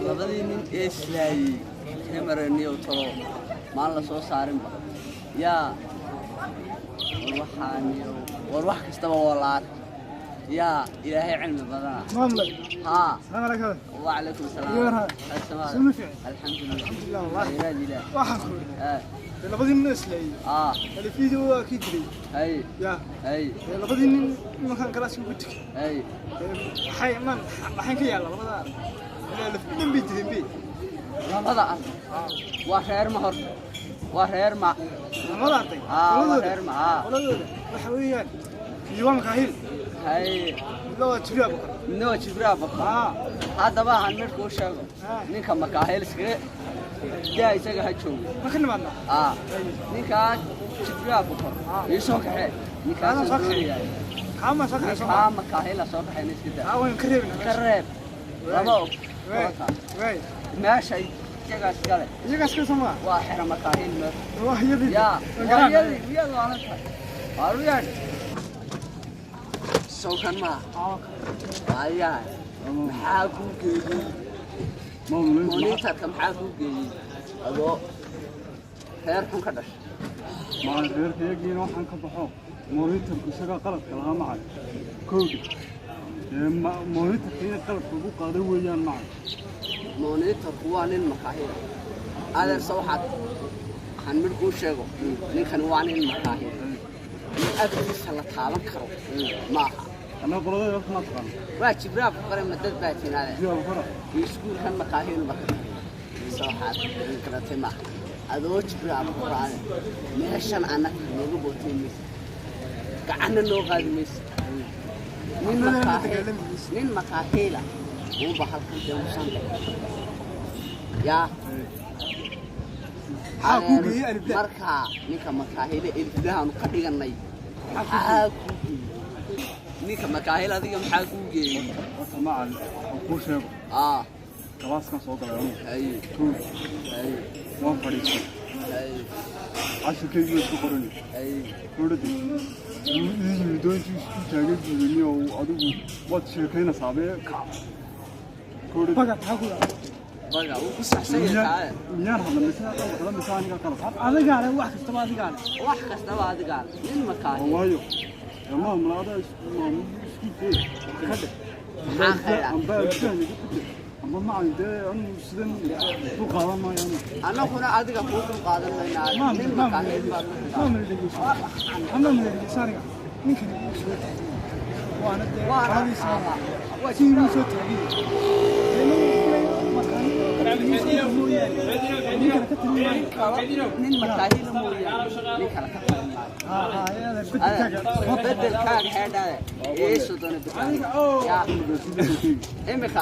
labadii nin ee islaayay kamaraniyo talo maan la soo saarin ba yaa war wax kastaba walaad yaa ilaahay cilmi badana محمد ها السلام عليكم وعليكم السلام السلام الحمد لله والله لا اله واحد لبدي الناس لي اللي فيديو اكيد لي اي لبدي ما كان كلاس وجهك اي حي من waxaan ka yaala labada la fiidin bidin bid labada waa reer ma hor waa reer ma labada arday waa reer ma waxa weeyaan diiwaan ka hil hay loo jibraab hada baa han mid ku sheego ninka makaahil iska daa isaga ha joogo ma ka nimaadna ninka jibraab iyo soo kaxay ninka soo kaxay kama soo kaxay makaahil soo kaxay iska daa waan kareeb labo way meesha iyaga iska sama waa xira makaahil ma waa yadi iyada waa tahay سوكان ما أيها محاكم كذي مونيتر كم محاكم كذي أبو خيركم كذا ما غير هيجي نوع عن كبحو مونيتر كشجع قلب كلها معي كودي مونيتر كذي قلب كبو قادر ويان معي مونيتر قوان المكاهيل هذا صوحات حنمر كوشجع لكن قوان المكاهيل أدرس هلا تعلم كرو ما أنا قرأت يا أخي ما تقال واجب راب قرأ مدة باتين هذا جواب قرأ يسكون كان مكاهيل بكرة صراحة كرة ما هذا واجب راب قرأ مهشان أنا نجيب بوتين مس كأنه لغة مس من مكاهيلا مو بحال كنت مسند يا marka ninka makaahile ildahan ka dhiganay ninka makaahile adiga maxaa ku geeyay macal ku sheego kalaas ka soo galay waan fadhiistay ashkaygu isku qoranay kordhi doontii isku taagay guudniyo adigu wad sheekayna saabee kordhi baga taagula baga uu saxsan yahay miyaan hadla misaaniga kala adiga ale wax kastaba adiga nin makaahile waayo ما ملاذ اسمه كده أما ما عنده أنا مسلم فقارا ما يعني أنا هنا أديك فوق القادم ما من اللي صار ممكن وأنا هذه سارة وشيء صوت من مكاهيل مويا نكلا بدل كان هذا إيش صدق يا إمك